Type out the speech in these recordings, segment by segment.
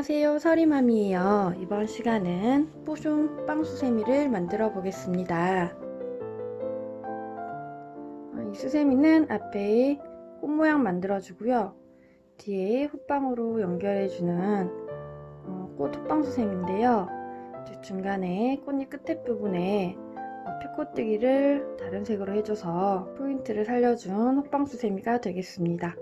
안녕하세요, 서리맘이에요. 이번 시간은 뽀숑 빵수세미를 만들어 보겠습니다. 이 수세미는 앞에 꽃 모양 만들어 주고요, 뒤에 호빵으로 연결해 주는 꽃 호빵수세미인데요, 중간에 꽃잎 끝에 부분에 피코뜨기를 다른 색으로 해줘서 포인트를 살려준 호빵수세미가 되겠습니다.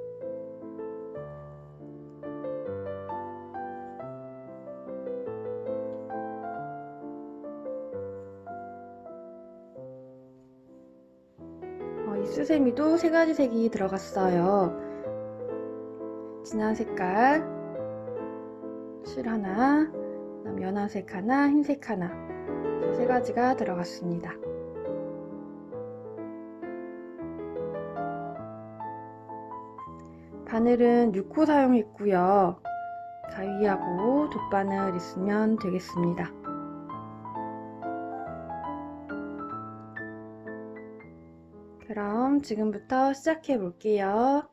이 수세미도 세 가지 색이 들어갔어요. 진한 색깔 실 하나, 그다음 연한색 하나, 흰색 하나, 세 가지가 들어갔습니다. 바늘은 6호 사용했고요. 가위하고 돗바늘 있으면 되겠습니다. 그럼 지금부터 시작해 볼게요.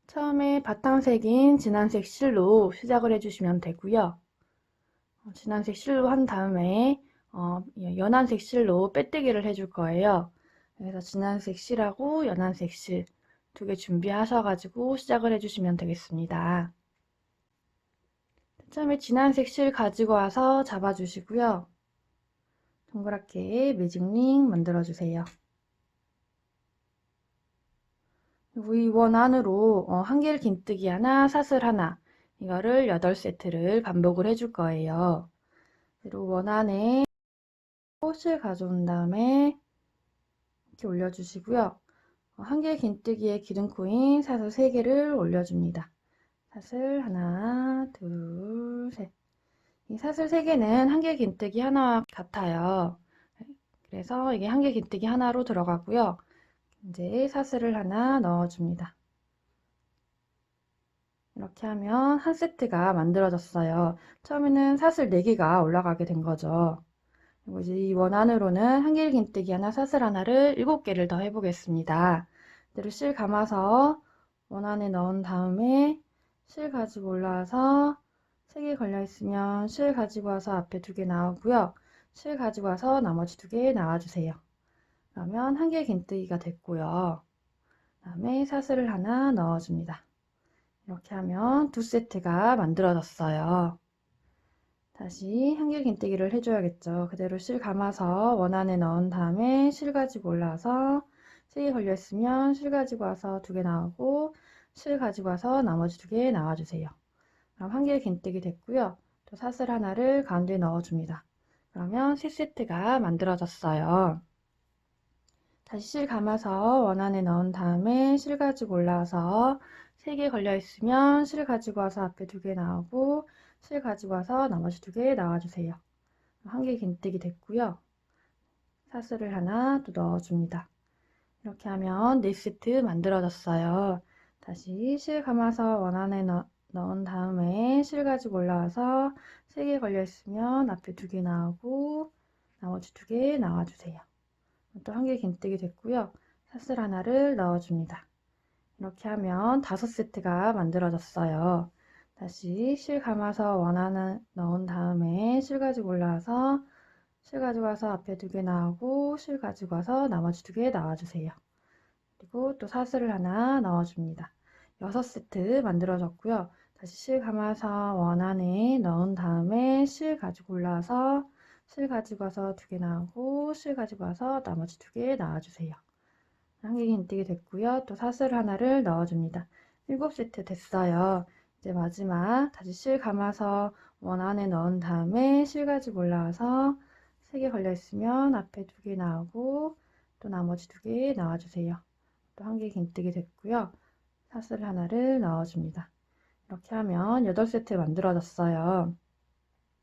처음에 바탕색인 진한색 실로 시작을 해주시면 되고요. 진한색 실로 한 다음에 연한색 실로 빼뜨기를 해줄 거예요. 그래서 진한색 실하고 연한색 실 두 개 준비하셔가지고 시작을 해주시면 되겠습니다. 처음에 진한색 실 가지고 와서 잡아주시고요. 동그랗게 매직링 만들어주세요. 그리고 이 원 안으로 한길 긴뜨기 하나, 사슬 하나, 이거를 8세트를 반복을 해줄 거예요. 그리고 원 안에 꽃을 가져온 다음에 이렇게 올려주시고요. 한길 긴뜨기에 기둥코인 사슬 3개를 올려줍니다. 사슬 하나, 둘, 셋. 이 사슬 3개는 한길 긴뜨기 하나와 같아요. 그래서 이게 한길 긴뜨기 하나로 들어가고요. 이제 사슬을 하나 넣어줍니다. 이렇게 하면 한 세트가 만들어졌어요. 처음에는 사슬 4개가 올라가게 된 거죠. 그리고 이제 이 원 안으로는 한길 긴뜨기 하나, 사슬 하나를 7개를 더 해보겠습니다. 그대로 실 감아서 원 안에 넣은 다음에 실 가지고 올라와서 3개 걸려 있으면 실 가지고 와서 앞에 2개 나오고요. 실 가지고 와서 나머지 2개 나와주세요. 그러면 한길 긴뜨기가 됐고요. 그다음에 사슬을 하나 넣어줍니다. 이렇게 하면 2세트가 만들어졌어요. 다시 한길 긴뜨기를 해줘야겠죠. 그대로 실 감아서 원 안에 넣은 다음에 실 가지고 올라와서 3개 걸려 있으면 실 가지고 와서 2개 나오고 실 가지고 와서 나머지 2개 나와주세요. 그럼 한길 긴뜨기 됐고요. 또 사슬 하나를 가운데 넣어줍니다. 그러면 3세트가 만들어졌어요. 다시 실 감아서 원 안에 넣은 다음에 실 가지고 올라와서 3개 걸려 있으면 실 가지고 와서 앞에 2개 나오고 실 가지고 와서 나머지 2개 나와주세요. 한길 긴뜨기 됐고요. 사슬을 하나 또 넣어줍니다. 이렇게 하면 4세트 만들어졌어요. 다시 실 감아서 원 안에 넣은 다음에 실 가지고 올라와서 3개 걸려 있으면 앞에 2개 나오고 나머지 2개 나와주세요. 또 한길 긴뜨기 됐고요. 사슬 하나를 넣어줍니다. 이렇게 하면 5세트가 만들어졌어요. 다시 실 감아서 원 하나 넣은 다음에 실 가지고 올라와서 실 가지고 와서 앞에 2개 나오고 실 가지고 와서 나머지 2개 나와주세요. 그리고 또 사슬을 하나 넣어줍니다. 6세트 만들어졌고요. 다시 실 감아서 원 안에 넣은 다음에 실 가지고 올라와서 실 가지고 와서 2개 나오고 실 가지고 와서 나머지 2개 나와주세요. 한길 긴뜨기 됐고요. 또 사슬 하나를 넣어줍니다. 7세트 됐어요. 이제 마지막 다시 실 감아서 원 안에 넣은 다음에 실 가지고 올라와서 3개 걸려 있으면 앞에 2개 나오고 또 나머지 2개 나와주세요. 또 한길 긴뜨기 됐고요. 사슬 하나를 넣어줍니다. 이렇게 하면 8세트 만들어졌어요.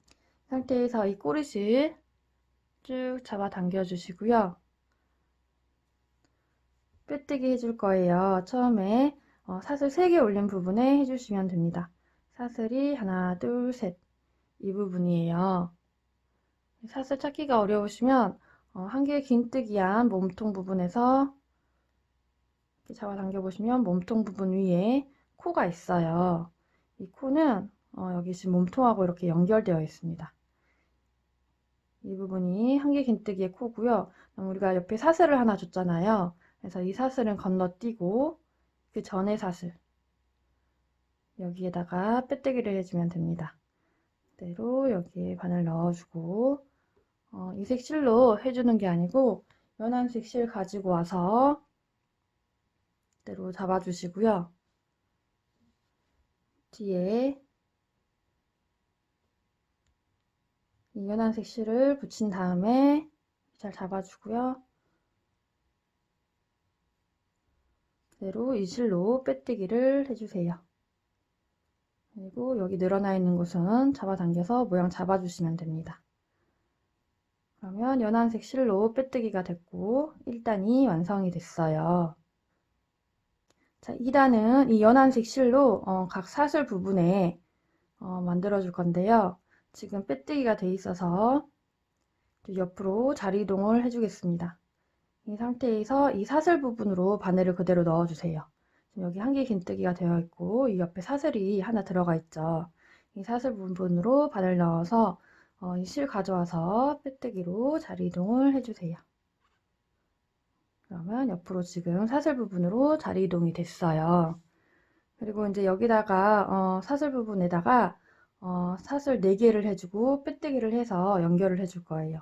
이 상태에서 이 꼬리실 쭉 잡아 당겨 주시고요. 빼뜨기 해줄 거예요. 처음에 사슬 3개 올린 부분에 해주시면 됩니다. 사슬이 하나, 둘, 셋. 이 부분이에요. 사슬 찾기가 어려우시면 한길 긴뜨기한 몸통 부분에서 이렇게 잡아 당겨 보시면 몸통 부분 위에 코가 있어요. 이 코는 여기 지금 몸통하고 이렇게 연결되어 있습니다. 이 부분이 한길긴뜨기의 코고요. 우리가 옆에 사슬을 하나 줬잖아요. 그래서 이 사슬은 건너뛰고 그 전에 사슬 여기에다가 빼뜨기를 해주면 됩니다. 그대로 여기에 바늘 넣어주고 이색 실로 해주는 게 아니고 연한색 실 가지고 와서 그대로 잡아주시고요. 뒤에 이 연한색 실을 붙인 다음에 잘 잡아주고요. 그대로 이 실로 빼뜨기를 해주세요. 그리고 여기 늘어나 있는 곳은 잡아당겨서 모양 잡아주시면 됩니다. 그러면 연한색 실로 빼뜨기가 됐고 1단이 완성이 됐어요. 자, 2단은 이 연한색 실로 각 사슬 부분에 만들어 줄 건데요. 지금 빼뜨기가 돼 있어서 옆으로 자리 이동을 해주겠습니다. 이 상태에서 이 사슬 부분으로 바늘을 그대로 넣어주세요. 지금 여기 한길긴뜨기가 되어 있고 이 옆에 사슬이 하나 들어가 있죠. 이 사슬 부분으로 바늘 넣어서 이 실 가져와서 빼뜨기로 자리 이동을 해주세요. 그러면 옆으로 지금 사슬 부분으로 자리 이동이 됐어요. 그리고 이제 여기다가 사슬 부분에다가 사슬 4개를 해주고 빼뜨기를 해서 연결을 해줄 거예요.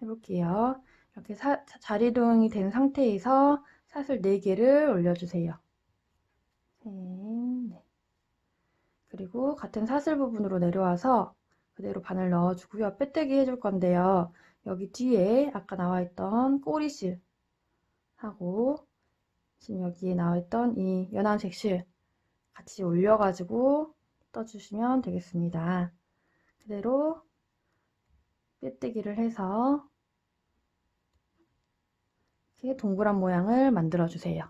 해볼게요. 이렇게 자리 이동이 된 상태에서 사슬 4개를 올려주세요. 네. 그리고 같은 사슬 부분으로 내려와서 그대로 바늘 넣어주고요. 빼뜨기 해줄 건데요. 여기 뒤에 아까 나와있던 꼬리실 하고 지금 여기에 나와있던 이 연한색 실 같이 올려가지고 떠주시면 되겠습니다. 그대로 빼뜨기를 해서 이렇게 동그란 모양을 만들어 주세요.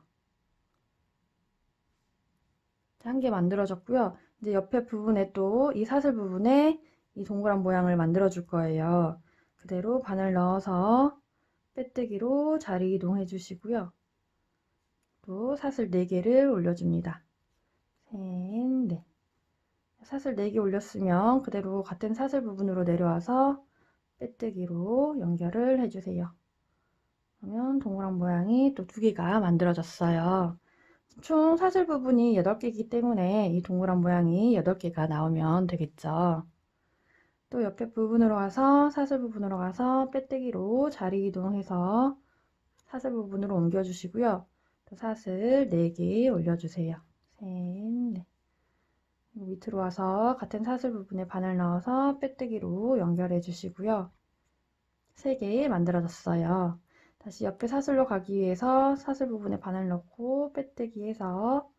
한 개 만들어졌고요. 이제 옆에 부분에 또 이 사슬 부분에 이 동그란 모양을 만들어 줄 거예요. 그대로 바늘 넣어서 빼뜨기로 자리 이동해 주시고요. 또 사슬 4개를 올려줍니다. 셋, 넷. 사슬 4개 올렸으면 그대로 같은 사슬 부분으로 내려와서 빼뜨기로 연결을 해주세요. 그러면 동그란 모양이 또 2개가 만들어졌어요. 총 사슬 부분이 8개이기 때문에 이 동그란 모양이 8개가 나오면 되겠죠. 또 옆에 부분으로 가서 사슬 부분으로 가서 빼뜨기로 자리 이동해서 사슬 부분으로 옮겨주시고요. 또 사슬 4개 올려주세요. 셋, 넷. 밑으로 와서 같은 사슬 부분에 바늘 넣어서 빼뜨기로 연결해 주시고요. 3개 만들어졌어요. 다시 옆에 사슬로 가기 위해서 사슬 부분에 바늘 넣고 빼뜨기 해서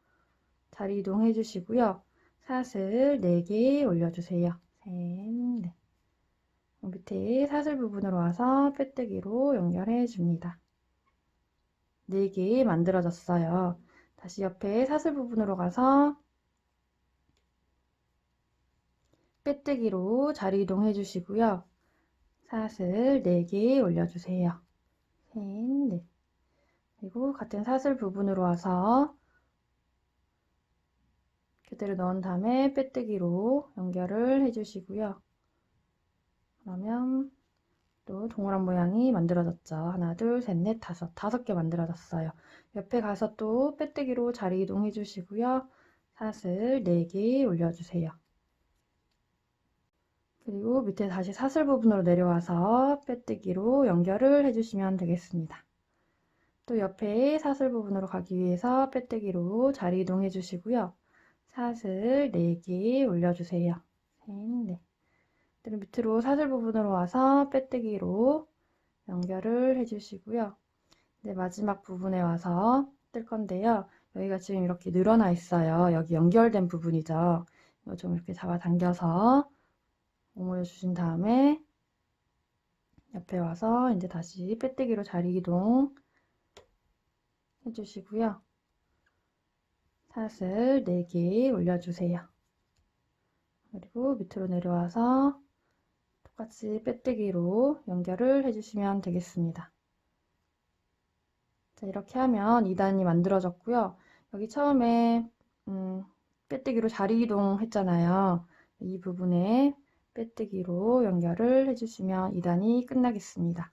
자리 이동해 주시고요. 사슬 4개 올려주세요. 셋, 넷. 밑에 사슬 부분으로 와서 빼뜨기로 연결해 줍니다. 4개 만들어졌어요. 다시 옆에 사슬 부분으로 가서 빼뜨기로 자리 이동해 주시고요. 사슬 4개 올려주세요. 셋, 넷. 그리고 같은 사슬 부분으로 와서 그대로 넣은 다음에 빼뜨기로 연결을 해주시고요. 그러면 또 동그란 모양이 만들어졌죠. 하나, 둘, 셋, 넷, 다섯 개 만들어졌어요. 옆에 가서 또 빼뜨기로 자리 이동해 주시고요. 사슬 4개 올려주세요. 그리고 밑에 다시 사슬 부분으로 내려와서 빼뜨기로 연결을 해주시면 되겠습니다. 또 옆에 사슬 부분으로 가기 위해서 빼뜨기로 자리 이동해 주시고요. 사슬 4개 올려주세요. 셋, 넷. 밑으로 사슬 부분으로 와서 빼뜨기로 연결을 해주시고요. 이제 마지막 부분에 와서 뜰 건데요. 여기가 지금 이렇게 늘어나 있어요. 여기 연결된 부분이죠. 이거 좀 이렇게 잡아당겨서 오므려 주신 다음에 옆에 와서 이제 다시 빼뜨기로 자리 이동 해주시고요. 사슬 4개 올려주세요. 그리고 밑으로 내려와서 똑같이 빼뜨기로 연결을 해주시면 되겠습니다. 자, 이렇게 하면 2단이 만들어졌고요. 여기 처음에 빼뜨기로 자리 이동했잖아요. 이 부분에 빼뜨기로 연결을 해주시면 2단이 끝나겠습니다.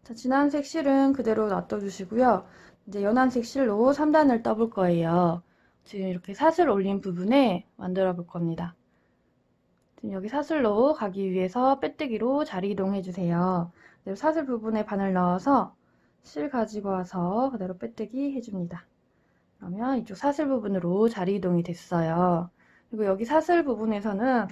자, 진한색 실은 그대로 놔둬주시고요. 이제 연한색 실로 3단을 떠볼 거예요. 지금 이렇게 사슬 올린 부분에 만들어 볼 겁니다. 지금 여기 사슬로 가기 위해서 빼뜨기로 자리 이동해 주세요. 그대로 사슬 부분에 바늘 넣어서 실 가지고 와서 그대로 빼뜨기 해줍니다. 그러면 이쪽 사슬 부분으로 자리 이동이 됐어요. 그리고 여기 사슬 부분에서는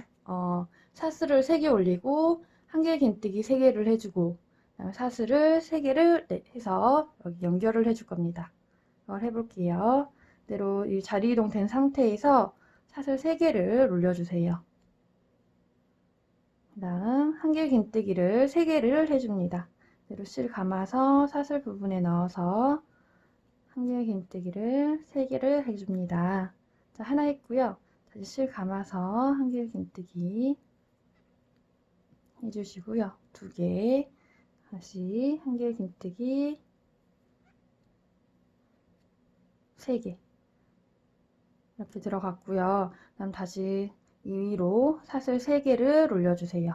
사슬을 3개 올리고 한길 긴뜨기 3개를 해주고 그다음에 사슬을 3개를 해서 여기 연결을 해줄 겁니다. 이걸 해볼게요. 그대로 이 자리 이동된 상태에서 사슬 3개를 올려주세요. 그 다음 한길 긴뜨기를 3개를 해줍니다. 그대로 실 감아서 사슬 부분에 넣어서 한길 긴뜨기를 3개를 해줍니다. 자, 하나 했고요. 다시 실 감아서 한길 긴뜨기 해주시고요. 2개, 다시 한길 긴뜨기 3개 이렇게 들어갔고요. 그다음 다시 이 위로 사슬 3개를 올려주세요.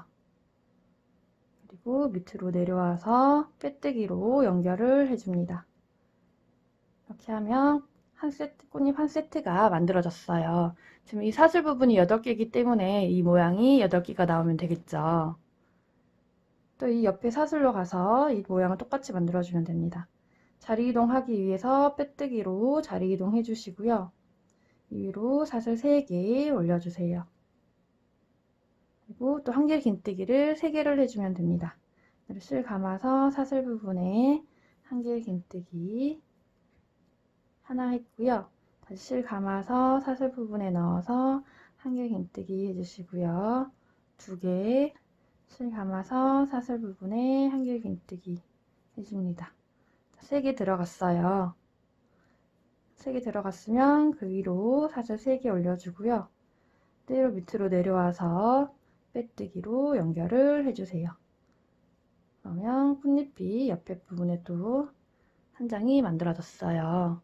그리고 밑으로 내려와서 빼뜨기로 연결을 해줍니다. 이렇게 하면 꽃잎 한 세트가 만들어졌어요. 지금 이 사슬 부분이 8개이기 때문에 이 모양이 8개가 나오면 되겠죠. 또 이 옆에 사슬로 가서 이 모양을 똑같이 만들어주면 됩니다. 자리 이동하기 위해서 빼뜨기로 자리 이동 해주시고요. 위로 사슬 3개 올려주세요. 그리고 또 한길 긴뜨기를 3개를 해주면 됩니다. 실 감아서 사슬 부분에 한길 긴뜨기 하나 했고요. 다시 실 감아서 사슬 부분에 넣어서 한길 긴뜨기 해주시고요. 2개 실 감아서 사슬 부분에 한길 긴뜨기 해줍니다. 3개 들어갔어요. 3개 들어갔으면 그 위로 사슬 3개 올려주고요. 그대로 밑으로 내려와서 빼뜨기로 연결을 해주세요. 그러면 꽃잎이 옆에 부분에 또 한 장이 만들어졌어요.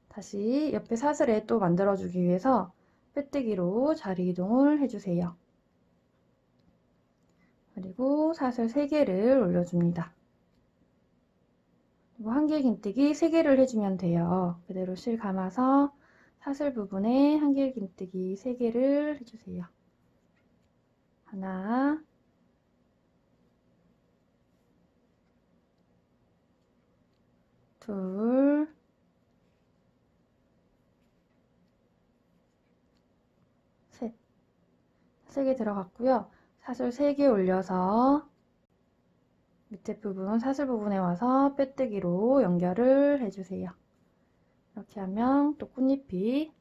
다시 옆에 사슬에 또 만들어주기 위해서 빼뜨기로 자리 이동을 해주세요. 그리고 사슬 3개를 올려줍니다. 그리고 한길 긴뜨기 3개를 해주면 돼요. 그대로 실 감아서 사슬 부분에 한길 긴뜨기 3개를 해주세요. 하나, 둘, 셋. 3개 들어갔고요. 사슬 3개 올려서 밑에 부분, 사슬 부분에 와서 빼뜨기로 연결을 해주세요. 이렇게 하면 또 꽃잎이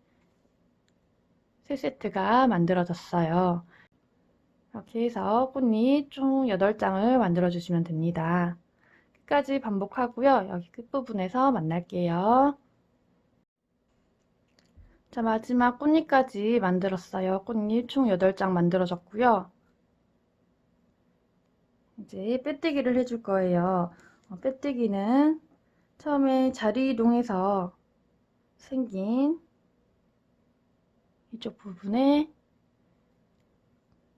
3세트가 만들어졌어요. 이렇게 해서 꽃잎 총 8장을 만들어 주시면 됩니다. 끝까지 반복하고요. 여기 끝부분에서 만날게요. 자, 마지막 꽃잎까지 만들었어요. 꽃잎 총 8장 만들어졌고요. 이제 빼뜨기를 해줄 거예요. 빼뜨기는 처음에 자리 이동해서 생긴 이쪽 부분에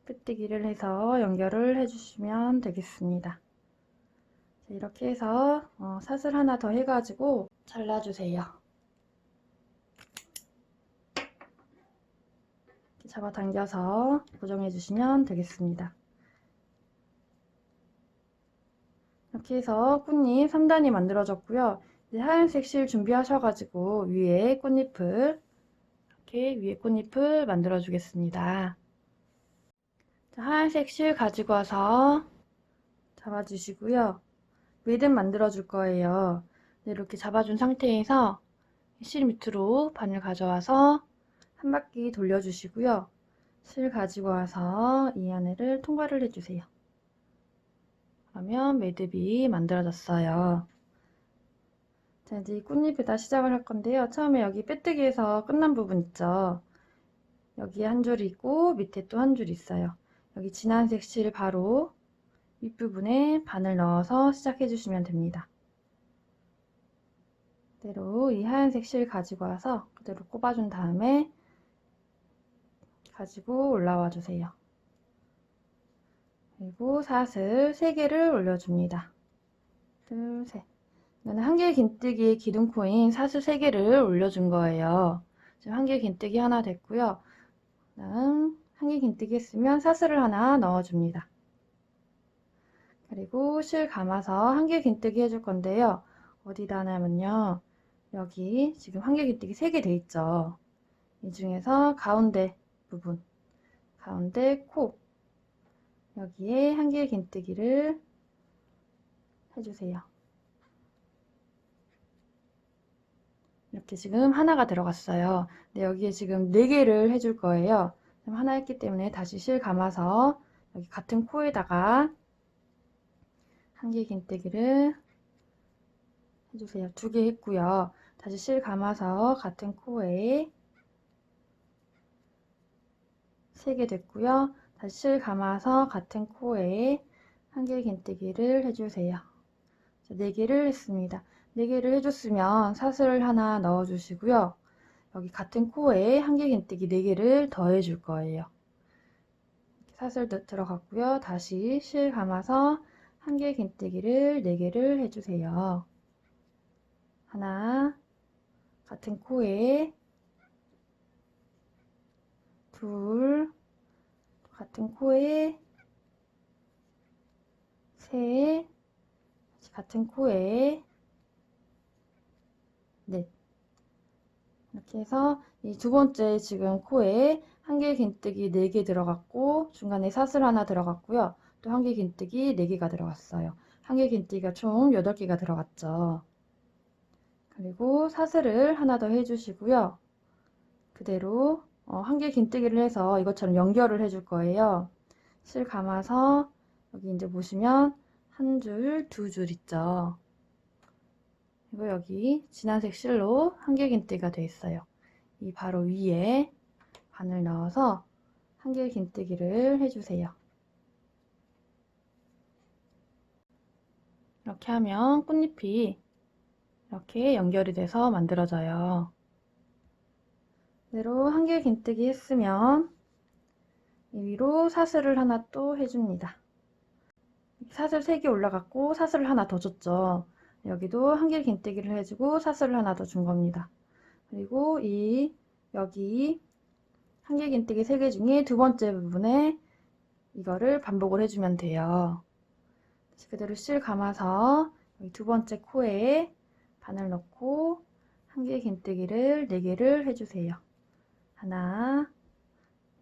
빼뜨기를 해서 연결을 해주시면 되겠습니다. 이렇게 해서 사슬 하나 더 해가지고 잘라주세요. 이렇게 잡아당겨서 고정해주시면 되겠습니다. 이렇게 해서 꽃잎 3단이 만들어졌고요. 이제 하얀색 실 준비하셔가지고 위에 꽃잎을 이렇게 위에 꽃잎을 만들어 주겠습니다. 자, 하얀색 실 가지고 와서 잡아주시고요. 매듭 만들어 줄 거예요. 이렇게 잡아준 상태에서 실 밑으로 바늘 가져와서 한 바퀴 돌려주시고요. 실 가지고 와서 이 안에를 통과를 해주세요. 그러면 매듭이 만들어졌어요. 자, 이제 꽃잎에다 시작을 할 건데요. 처음에 여기 빼뜨기에서 끝난 부분 있죠. 여기 한 줄 있고 밑에 또 한 줄 있어요. 여기 진한색 실 바로 윗부분에 바늘 넣어서 시작해 주시면 됩니다. 그대로 이 하얀색 실 가지고 와서 그대로 꼽아준 다음에 가지고 올라와 주세요. 그리고 사슬 3개를 올려줍니다. 둘, 셋. 이거는 한길 긴뜨기의 기둥코인 사슬 3개를 올려준 거예요. 지금 한길 긴뜨기 하나 됐고요. 다음 한길 긴뜨기 했으면 사슬을 하나 넣어줍니다. 그리고 실 감아서 한길 긴뜨기 해줄 건데요. 어디다 하냐면요. 여기 지금 한길 긴뜨기 3개 돼 있죠. 이 중에서 가운데 부분, 가운데 코, 여기에 한길 긴뜨기를 해주세요. 이렇게 지금 하나가 들어갔어요. 근데 여기에 지금 4개를 해줄 거예요. 지금 하나 했기 때문에 다시 실 감아서 여기 같은 코에다가 한길 긴뜨기를 해주세요. 2개 했고요. 다시 실 감아서 같은 코에 3개 됐고요. 다시 실 감아서 같은 코에 한길 긴뜨기를 해주세요. 4개를 했습니다. 4개를 해줬으면 사슬 하나 넣어주시고요. 여기 같은 코에 한길 긴뜨기 4개를 더해줄 거예요. 사슬 들어갔고요. 다시 실 감아서 한길 긴뜨기를 4개를 해주세요. 하나, 같은 코에 둘, 같은 코에 셋, 같은 코에 넷. 이렇게 해서 이 2번째 지금 코에 한길 긴뜨기 4개 들어갔고 중간에 사슬 하나 들어갔고요. 또 한길 긴뜨기 4개가 들어갔어요. 한길 긴뜨기가 총 8개가 들어갔죠. 그리고 사슬을 하나 더 해주시고요. 그대로 한길 긴뜨기를 해서 이것처럼 연결을 해줄 거예요. 실 감아서 여기 이제 보시면 한 줄, 2줄 있죠. 그리고 여기 진한색 실로 한길 긴뜨기가 되어 있어요. 이 바로 위에 바늘 넣어서 한길 긴뜨기를 해주세요. 이렇게 하면 꽃잎이 이렇게 연결이 돼서 만들어져요. 그대로 한길 긴뜨기 했으면 이 위로 사슬을 하나 또 해줍니다. 사슬 3개 올라갔고 사슬을 하나 더 줬죠. 여기도 한길 긴뜨기를 해주고 사슬을 하나 더 준 겁니다. 그리고 여기 한길 긴뜨기 3개 중에 2번째 부분에 이거를 반복을 해주면 돼요. 그대로 실 감아서 여기 2번째 코에 바늘 넣고 한길 긴뜨기를 4개를 해주세요. 하나,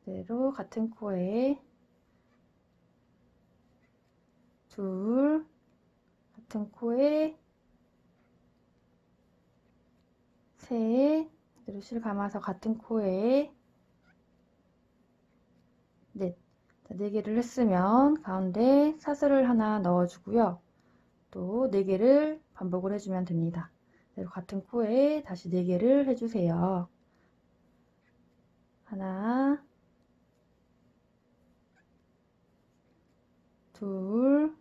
그대로 같은 코에 둘, 같은 코에 셋, 그대로 실 감아서 같은 코에 넷. 4개를 했으면 가운데 사슬을 하나 넣어주고요. 또 4개를 반복을 해주면 됩니다. 그대로 같은 코에 다시 4개를 해주세요. 하나, 둘,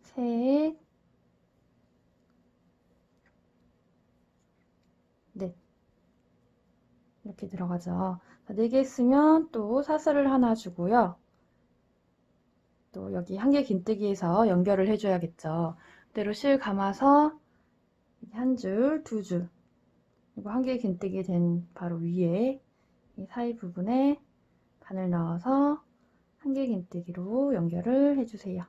셋, 넷. 이렇게 들어가죠. 4개 했으면 또 사슬을 하나 주고요. 또 여기 한길 긴뜨기에서 연결을 해줘야겠죠. 그대로 실 감아서 한 줄, 2줄, 그리고 한길 긴뜨기 된 바로 위에 이 사이 부분에 바늘 넣어서 한길 긴뜨기로 연결을 해주세요.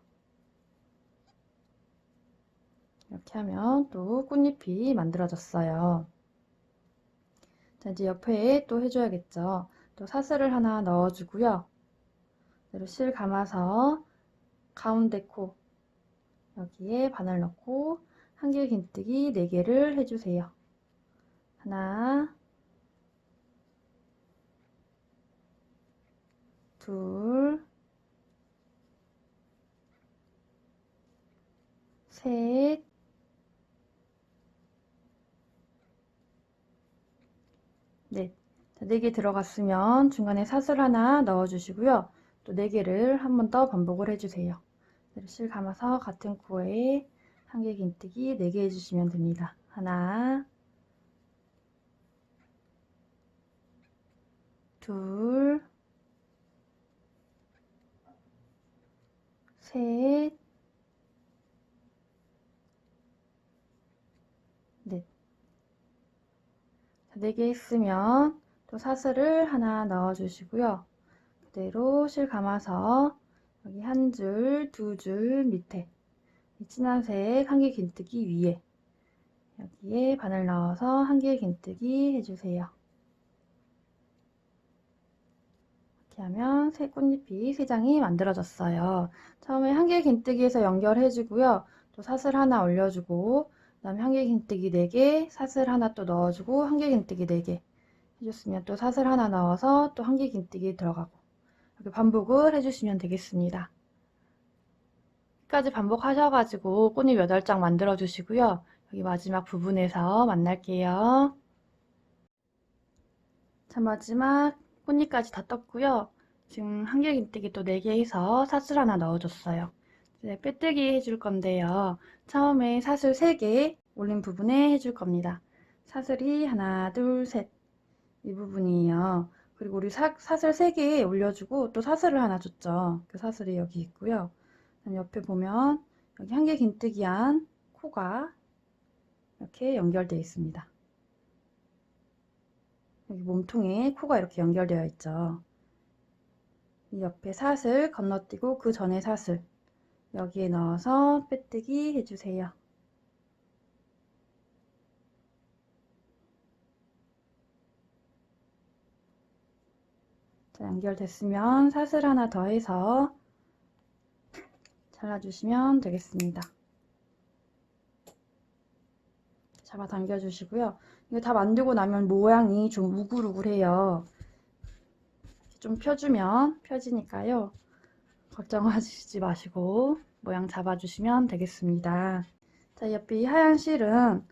이렇게 하면 또 꽃잎이 만들어졌어요. 자, 이제 옆에 또 해줘야겠죠. 또 사슬을 하나 넣어주고요. 그대로 실 감아서 가운데 코 여기에 바늘 넣고 한길 긴뜨기 4개를 해주세요. 하나, 둘, 셋, 넷. 자, 4개 들어갔으면 중간에 사슬 하나 넣어주시고요. 또 4개를 한 번 더 반복을 해주세요. 실 감아서 같은 코에 한길긴뜨기 4개 해주시면 됩니다. 하나, 둘, 셋, 넷. 4개 했으면 또 사슬을 하나 넣어주시고요. 그대로 실 감아서 여기 한 줄, 2줄 밑에 이 진한색 한길긴뜨기 위에 여기에 바늘 넣어서 한길긴뜨기 해주세요. 이렇게 하면 새 꽃잎이 3장이 만들어졌어요. 처음에 한길긴뜨기에서 연결해주고요. 또 사슬 하나 올려주고 그 다음에 한길긴뜨기 4개, 사슬 하나 또 넣어주고 한길긴뜨기 4개 해줬으면 또 사슬 하나 넣어서 또 한길긴뜨기 들어가고 이렇게 반복을 해주시면 되겠습니다. 끝까지 반복하셔가지고 꽃잎 8장 만들어 주시고요. 여기 마지막 부분에서 만날게요. 자, 마지막 꽃잎까지 다 떴고요. 지금 한길긴뜨기 또 4개 해서 사슬 하나 넣어줬어요. 이제 빼뜨기 해줄 건데요. 처음에 사슬 3개 올린 부분에 해줄 겁니다. 사슬이 하나, 둘, 셋 이 부분이에요. 그리고 우리 사슬 3개 올려주고 또 사슬을 하나 줬죠. 그 사슬이 여기 있고요. 옆에 보면 여기 한길긴뜨기한 코가 이렇게 연결되어 있습니다. 여기 몸통에 코가 이렇게 연결되어 있죠. 이 옆에 사슬 건너뛰고 그 전에 사슬 여기에 넣어서 빼뜨기 해주세요. 자, 연결됐으면 사슬 하나 더 해서 잘라주시면 되겠습니다. 잡아 당겨주시고요. 이거 다 만들고 나면 모양이 좀 우글우글해요. 좀 펴주면 펴지니까요. 걱정하시지 마시고 모양 잡아주시면 되겠습니다. 자, 옆에 이 하얀 실은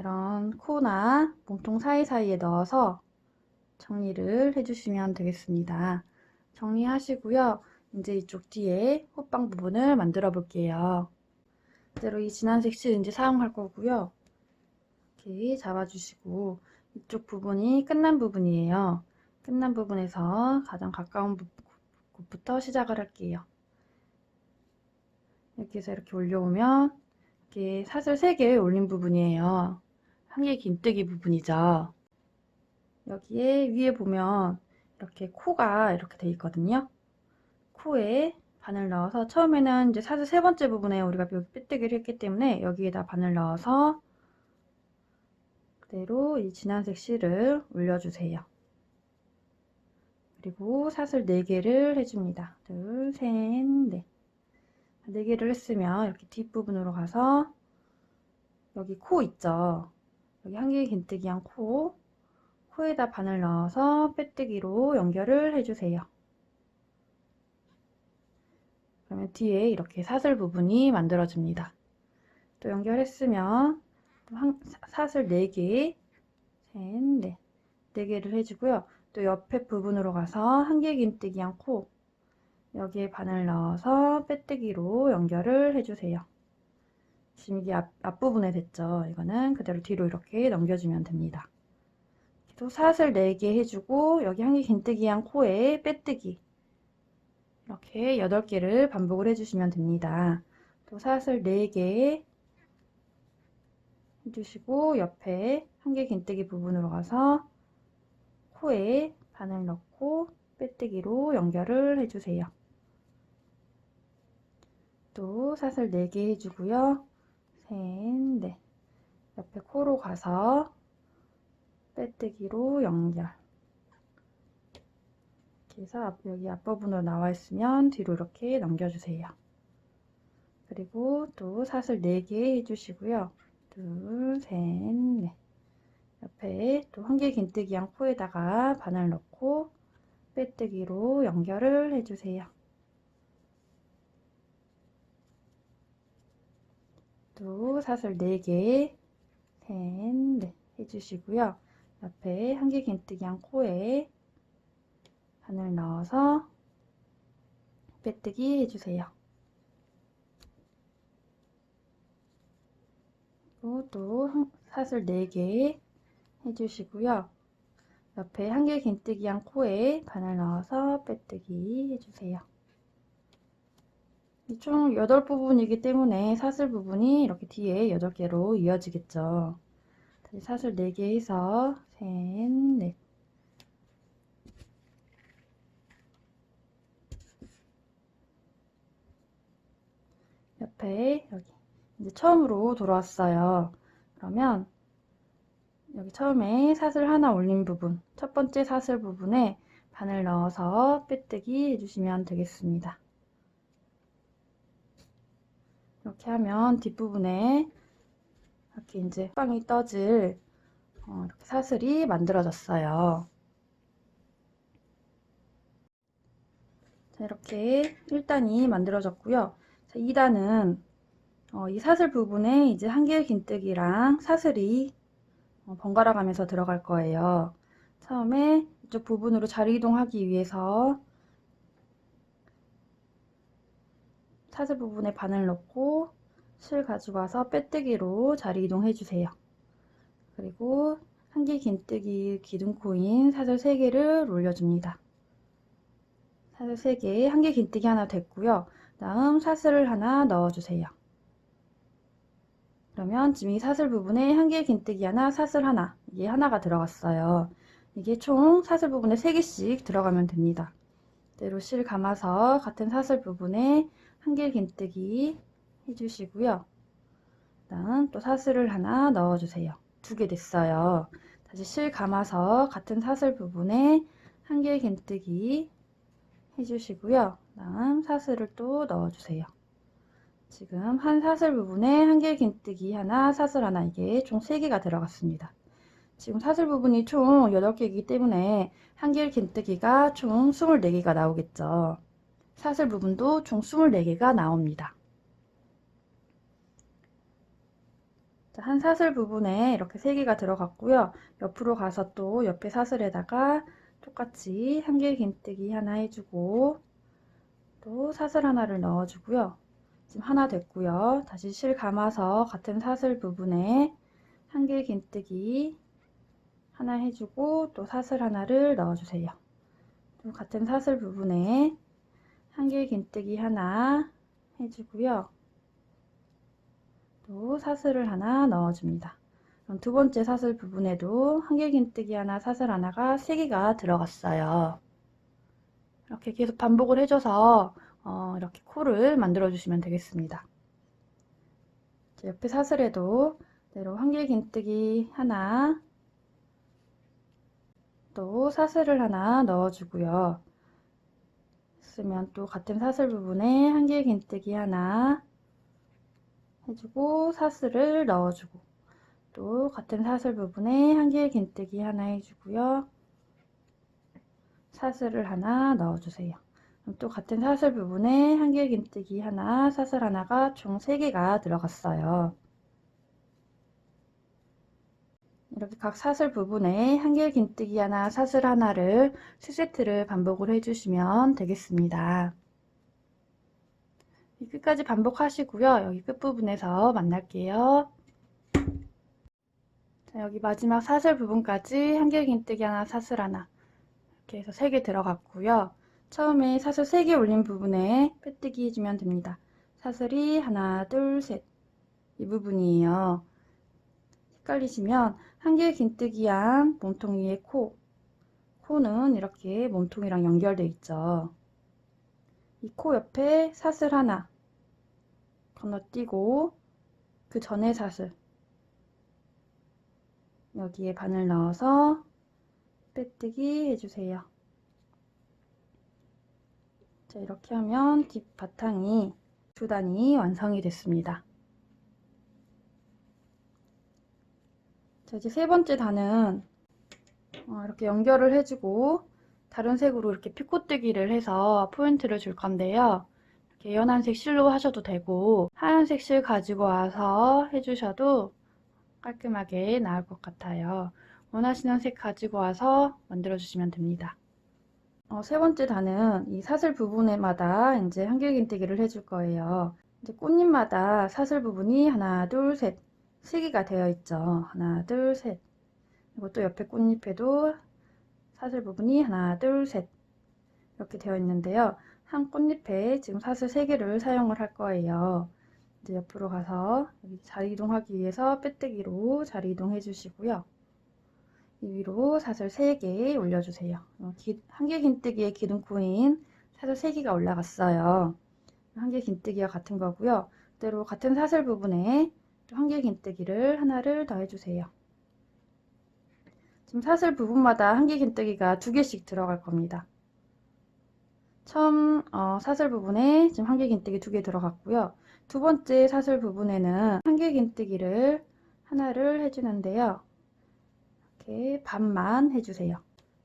이런 코나 몸통 사이사이에 넣어서 정리를 해주시면 되겠습니다. 정리하시고요. 이제 이쪽 뒤에 호빵 부분을 만들어 볼게요. 그대로 이 진한색 실 이제 사용할 거고요. 이렇게 잡아주시고 이쪽 부분이 끝난 부분이에요. 끝난 부분에서 가장 가까운 곳부터 시작을 할게요. 이렇게 해서 이렇게 올려오면 이렇게 사슬 3개 올린 부분이에요. 한길긴뜨기 부분이죠. 여기에 위에 보면 이렇게 코가 이렇게 돼 있거든요. 코에 바늘 넣어서 처음에는 이제 사슬 3번째 부분에 우리가 여기 빼뜨기를 했기 때문에 여기에다 바늘 넣어서 그대로 이 진한색 실을 올려주세요. 그리고 사슬 4개를 해줍니다. 둘, 셋, 넷. 4개를 했으면 이렇게 뒷부분으로 가서 여기 코 있죠. 여기 한길긴뜨기한 코에다 바늘 넣어서 빼뜨기로 연결을 해주세요. 그러면 뒤에 이렇게 사슬 부분이 만들어집니다. 또 연결했으면 사슬 4개, 셋, 넷, 4개를 해주고요. 또 옆에 부분으로 가서 한길긴뜨기한 코 여기에 바늘 넣어서 빼뜨기로 연결을 해주세요. 지금 이게 앞부분에 됐죠. 이거는 그대로 뒤로 이렇게 넘겨주면 됩니다. 또 사슬 4개 해주고 여기 한길긴뜨기한 코에 빼뜨기 이렇게 8개를 반복을 해주시면 됩니다. 또 사슬 4개 해주시고 옆에 한길긴뜨기 부분으로 가서 코에 바늘 넣고 빼뜨기로 연결을 해주세요. 또 사슬 4개 해주고요. 셋, 넷. 옆에 코로 가서 빼뜨기로 연결. 이렇게 해서 여기 앞부분으로 나와 있으면 뒤로 이렇게 넘겨주세요. 그리고 또 사슬 4개 해주시고요. 둘, 셋, 넷. 옆에 또 한길긴뜨기한 코에다가 바늘 넣고 빼뜨기로 연결을 해주세요. 또 사슬 4개, 셋, 넷 해주시고요. 옆에 한길긴뜨기한 코에 바늘 넣어서 빼뜨기 해주세요. 그리고 또 사슬 4개 해주시고요. 옆에 한길긴뜨기한 코에 바늘 넣어서 빼뜨기 해주세요. 총 8부분이기 때문에 사슬 부분이 이렇게 뒤에 8개로 이어지겠죠. 다시 사슬 4개 해서 셋, 넷. 옆에 여기 이제 처음으로 돌아왔어요. 그러면 여기 처음에 사슬 하나 올린 부분, 첫 번째 사슬 부분에 바늘 넣어서 빼뜨기 해주시면 되겠습니다. 이렇게 하면 뒷부분에 이렇게 이제 빵이 떠질 이렇게 사슬이 만들어졌어요. 자, 이렇게 1단이 만들어졌고요. 자, 2단은 이 사슬 부분에 이제 한길긴뜨기랑 사슬이 번갈아 가면서 들어갈 거예요. 처음에 이쪽 부분으로 자리 이동하기 위해서 사슬 부분에 바늘 넣고 실 가지고 와서 빼뜨기로 자리 이동해 주세요. 그리고 한길긴뜨기 기둥코인 사슬 3개를 올려줍니다. 사슬 3개, 한길긴뜨기 하나 됐고요. 다음 사슬을 하나 넣어주세요. 그러면 지금 이 사슬 부분에 한길긴뜨기 하나, 사슬 하나, 이게 하나가 들어갔어요. 이게 총 사슬 부분에 3개씩 들어가면 됩니다. 이대로 실 감아서 같은 사슬 부분에 한길긴뜨기 해주시고요. 다음 또 사슬을 하나 넣어주세요. 2개 됐어요. 다시 실 감아서 같은 사슬 부분에 한길긴뜨기 해주시고요. 다음 사슬을 또 넣어주세요. 지금 한 사슬 부분에 한길긴뜨기 하나, 사슬 하나, 이게 총 3개가 들어갔습니다. 지금 사슬 부분이 총 8개이기 때문에 한길긴뜨기가 총 24개가 나오겠죠. 사슬 부분도 총 24개가 나옵니다. 자, 한 사슬 부분에 이렇게 3개가 들어갔고요. 옆으로 가서 또 옆에 사슬에다가 똑같이 한길긴뜨기 하나 해주고 또 사슬 하나를 넣어주고요. 지금 하나 됐고요. 다시 실 감아서 같은 사슬 부분에 한길긴뜨기 하나 해주고 또 사슬 하나를 넣어주세요. 또 같은 사슬 부분에 한길긴뜨기 하나 해주고요. 또 사슬을 하나 넣어줍니다. 그럼 두 번째 사슬 부분에도 한길긴뜨기 하나, 사슬 하나가 3개가 들어갔어요. 이렇게 계속 반복을 해줘서 이렇게 코를 만들어 주시면 되겠습니다. 옆에 사슬에도 그대로 한길긴뜨기 하나, 또 사슬을 하나 넣어주고요. 쓰면 또 같은 사슬 부분에 한길긴뜨기 하나 해주고 사슬을 넣어주고 또 같은 사슬 부분에 한길긴뜨기 하나 해주고요. 사슬을 하나 넣어주세요. 또 같은 사슬 부분에 한길긴뜨기 하나, 사슬 하나가 총 3개가 들어갔어요. 이렇게 각 사슬 부분에 한길긴뜨기 하나, 사슬 하나를 3세트를 반복을 해주시면 되겠습니다. 끝까지 반복하시고요. 여기 끝부분에서 만날게요. 자, 여기 마지막 사슬 부분까지 한길긴뜨기 하나, 사슬 하나 이렇게 해서 3개 들어갔고요. 처음에 사슬 3개 올린 부분에 빼뜨기 해주면 됩니다. 사슬이 하나, 둘, 셋. 이 부분이에요. 헷갈리시면 한길긴뜨기한 몸통 위에 코는 이렇게 몸통이랑 연결되어 있죠. 이 코 옆에 사슬 하나 건너뛰고 그 전에 사슬 여기에 바늘 넣어서 빼뜨기 해주세요. 자, 이렇게 하면 뒷바탕이 2단이 완성이 됐습니다. 자, 이제 3번째 단은 이렇게 연결을 해주고 다른 색으로 이렇게 피코뜨기를 해서 포인트를 줄 건데요. 이렇게 연한색 실로 하셔도 되고 하얀색 실 가지고 와서 해주셔도 깔끔하게 나올 것 같아요. 원하시는 색 가지고 와서 만들어 주시면 됩니다. 3번째 단은 이 사슬 부분에마다 이제 한길긴뜨기를 해줄 거예요. 이제 꽃잎마다 사슬 부분이 하나, 둘, 셋 3개가 되어 있죠. 하나, 둘, 셋. 그리고 또 옆에 꽃잎에도 사슬 부분이 하나, 둘, 셋 이렇게 되어 있는데요. 한 꽃잎에 지금 사슬 3개를 사용을 할 거예요. 이제 옆으로 가서 여기 자리 이동하기 위해서 빼뜨기로 자리 이동해 주시고요. 이 위로 사슬 3개 올려주세요. 한길 긴뜨기의 기둥코인 사슬 3개가 올라갔어요. 한길 긴뜨기와 같은 거고요. 그대로 같은 사슬 부분에 또 한길 긴뜨기를 하나를 더 해주세요. 지금 사슬 부분마다 한길 긴뜨기가 2개씩 들어갈 겁니다. 처음 사슬 부분에 지금 한길 긴뜨기 2개 들어갔고요. 두 번째 사슬 부분에는 한길 긴뜨기를 하나를 해주는데요. 이렇게 반만 해주세요.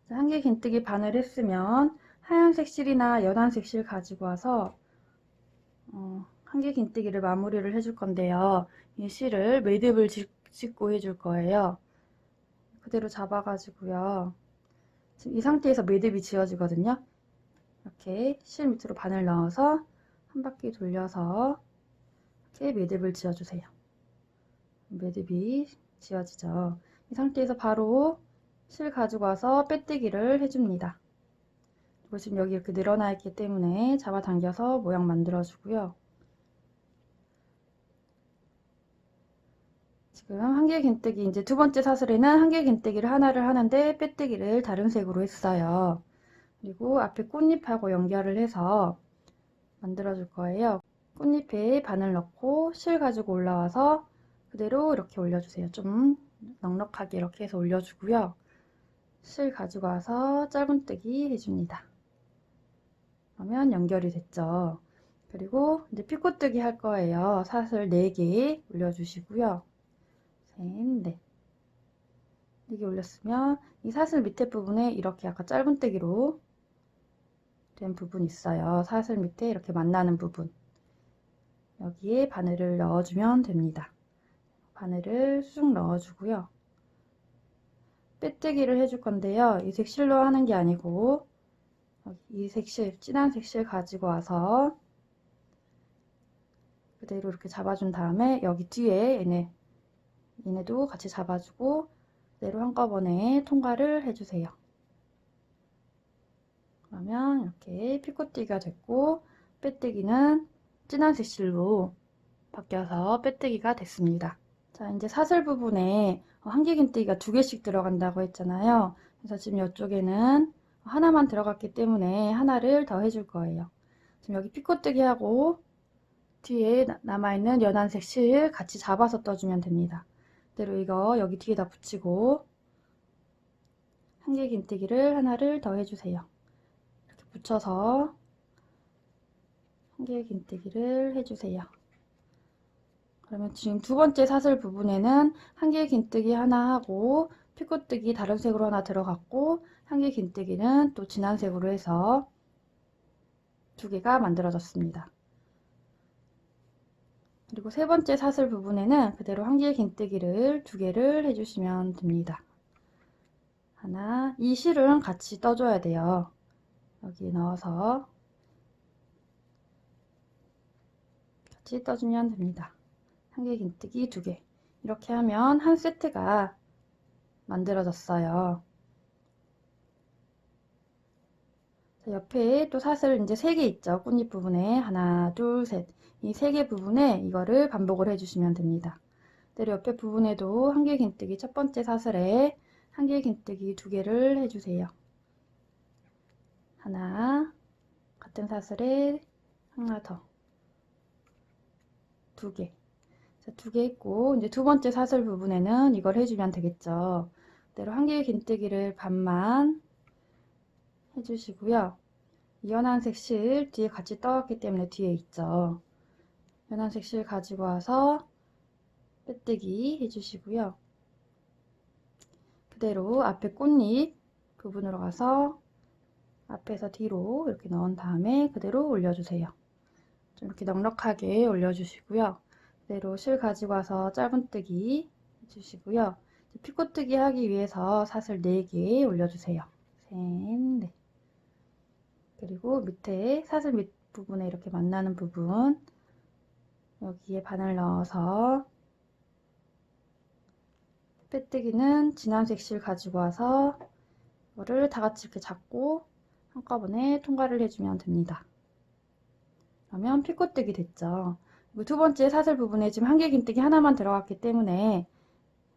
한길 긴뜨기 반을 했으면 하얀색 실이나 연한색 실 가지고 와서 한길 긴뜨기를 마무리를 해줄 건데요. 이 실을 매듭을 짓고 해줄 거예요. 그대로 잡아가지고요. 지금 이 상태에서 매듭이 지어지거든요. 이렇게 실 밑으로 바늘 넣어서 한 바퀴 돌려서 이렇게 매듭을 지어주세요. 매듭이 지어지죠. 이 상태에서 바로 실 가지고 와서 빼뜨기를 해줍니다. 그리고 지금 여기 이렇게 늘어나 있기 때문에 잡아당겨서 모양 만들어주고요. 지금 한길 긴뜨기 이제 두 번째 사슬에는 한길 긴뜨기를 하나를 하는데 빼뜨기를 다른 색으로 했어요. 그리고 앞에 꽃잎하고 연결을 해서 만들어 줄 거예요. 꽃잎에 바늘 넣고 실 가지고 올라와서 그대로 이렇게 올려주세요. 좀 넉넉하게 이렇게 해서 올려주고요. 실 가지고 와서 짧은뜨기 해줍니다. 그러면 연결이 됐죠. 그리고 이제 피코뜨기 할 거예요. 사슬 4개 올려주시고요. 셋, 넷. 4개 올렸으면 이 사슬 밑에 부분에 이렇게 약간 짧은뜨기로 된 부분 있어요. 사슬 밑에 이렇게 만나는 부분. 여기에 바늘을 넣어주면 됩니다. 바늘을 쑥 넣어주고요. 빼뜨기를 해줄 건데요. 이 색실로 하는 게 아니고 이 색실, 진한 색실 가지고 와서 그대로 이렇게 잡아준 다음에 여기 뒤에 얘네도 같이 잡아주고 그대로 한꺼번에 통과를 해주세요. 그러면 이렇게 피코뜨기가 됐고 빼뜨기는 진한 색실로 바뀌어서 빼뜨기가 됐습니다. 자, 이제 사슬 부분에 한길긴뜨기가 2개씩 들어간다고 했잖아요. 그래서 지금 이쪽에는 하나만 들어갔기 때문에 하나를 더 해줄 거예요. 지금 여기 피코뜨기 하고 뒤에 남아있는 연한색 실 같이 잡아서 떠주면 됩니다. 그대로 이거 여기 뒤에다 붙이고 한길긴뜨기를 하나를 더 해주세요. 이렇게 붙여서 한길긴뜨기를 해주세요. 그러면 지금 두 번째 사슬 부분에는 한길긴뜨기 하나 하고 피코뜨기 다른 색으로 하나 들어갔고 한길긴뜨기는 또 진한 색으로 해서 2개가 만들어졌습니다. 그리고 세 번째 사슬 부분에는 그대로 한길긴뜨기를 2개를 해주시면 됩니다. 하나, 이 실은 같이 떠줘야 돼요. 여기 넣어서 같이 떠주면 됩니다. 한길긴뜨기 2개. 이렇게 하면 한 세트가 만들어졌어요. 옆에 또 사슬 이제 3개 있죠. 꽃잎 부분에 하나, 둘, 셋. 이 3개 부분에 이거를 반복을 해주시면 됩니다. 그대로 옆에 부분에도 한길긴뜨기 첫 번째 사슬에 한길긴뜨기 2개를 해주세요. 하나, 같은 사슬에 하나 더, 2개. 자, 2개 있고 이제 두 번째 사슬 부분에는 이걸 해주면 되겠죠. 그대로 한길긴뜨기를 반만 해주시고요. 연한색 실 뒤에 같이 떠왔기 때문에 뒤에 있죠. 연한색 실 가지고 와서 빼뜨기 해주시고요. 그대로 앞에 꽃잎 부분으로 가서 앞에서 뒤로 이렇게 넣은 다음에 그대로 올려주세요. 좀 이렇게 넉넉하게 올려주시고요. 그대로 실 가지고 와서 짧은뜨기 해주시고요. 피코뜨기 하기 위해서 사슬 4개 올려주세요. 셋, 넷. 그리고 밑에 사슬 밑 부분에 이렇게 만나는 부분 여기에 바늘 넣어서 빼뜨기는 진한색 실 가지고 와서 이거를 다 같이 이렇게 잡고 한꺼번에 통과를 해주면 됩니다. 그러면 피코뜨기 됐죠. 그리고 두 번째 사슬 부분에 지금 한길긴뜨기 하나만 들어갔기 때문에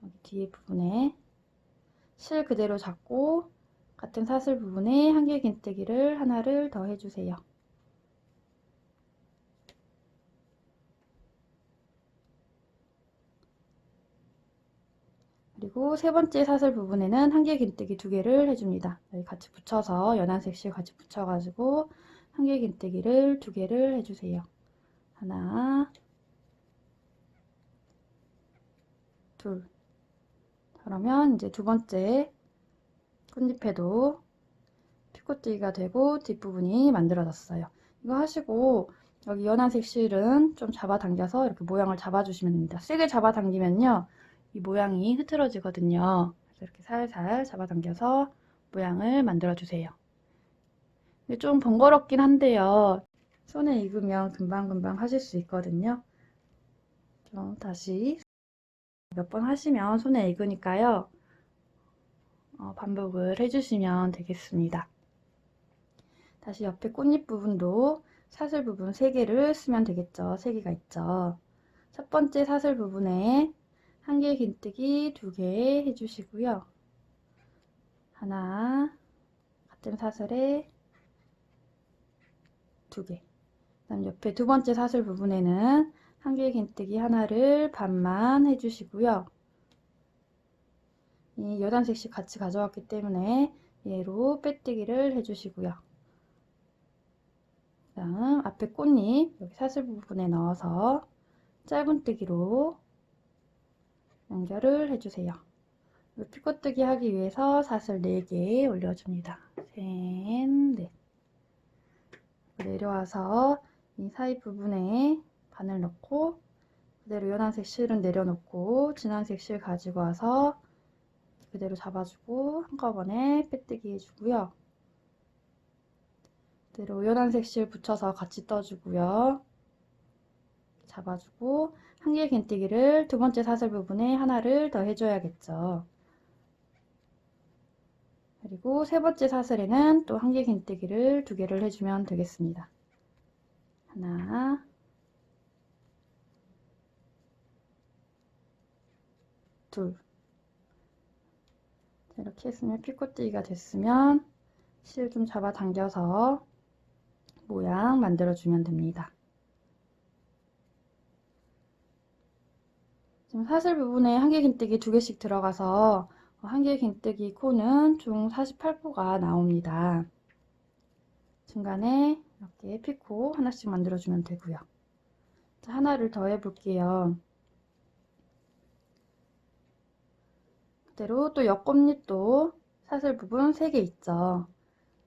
여기 뒤에 부분에 실 그대로 잡고 같은 사슬 부분에 한길긴뜨기를 하나를 더 해주세요. 그리고 세 번째 사슬 부분에는 한길긴뜨기 2개를 해줍니다. 여기 같이 붙여서 연한색 실 같이 붙여가지고 한길긴뜨기를 2개를 해주세요. 하나, 둘. 그러면 이제 두 번째 꽃잎에도 피코뜨기가 되고 뒷부분이 만들어졌어요. 이거 하시고 여기 연한색 실은 좀 잡아당겨서 이렇게 모양을 잡아주시면 됩니다. 세게 잡아당기면요 이 모양이 흐트러지거든요. 그래서 이렇게 살살 잡아당겨서 모양을 만들어주세요. 좀 번거롭긴 한데요. 손에 익으면 금방금방 하실 수 있거든요. 좀 다시 몇 번 하시면 손에 익으니까요. 반복을 해주시면 되겠습니다. 다시 옆에 꽃잎 부분도 사슬 부분 3개를 쓰면 되겠죠. 3개가 있죠. 첫 번째 사슬 부분에 한길긴뜨기 2개 해주시고요. 하나, 같은 사슬에 2개. 그다음 옆에 두 번째 사슬 부분에는 한길긴뜨기 하나를 반만 해주시고요. 이 연한색씩 같이 가져왔기 때문에 얘로 빼뜨기를 해주시고요. 그다음 앞에 꽃잎 여기 사슬 부분에 넣어서 짧은뜨기로 연결을 해주세요. 피코뜨기 하기 위해서 사슬 4개 올려줍니다. 셋, 넷. 내려와서 이 사이 부분에 바늘 넣고 그대로 연한색 실은 내려놓고 진한색 실 가지고 와서 그대로 잡아주고 한꺼번에 빼뜨기 해주고요. 그대로 연한색 실 붙여서 같이 떠주고요. 잡아주고 한길긴뜨기를 두 번째 사슬 부분에 하나를 더 해줘야겠죠. 그리고 세 번째 사슬에는 또 한길긴뜨기를 2개를 해주면 되겠습니다. 하나, 둘. 이렇게 했으면 피코뜨기가 됐으면 실 좀 잡아당겨서 모양 만들어주면 됩니다. 지금 사슬 부분에 한길긴뜨기 2개씩 들어가서 한길긴뜨기 코는 총 48코가 나옵니다. 중간에 이렇게 피코 하나씩 만들어주면 되고요. 자, 하나를 더 해볼게요. 그대로 또 옆꽃잎도 사슬 부분 3개 있죠.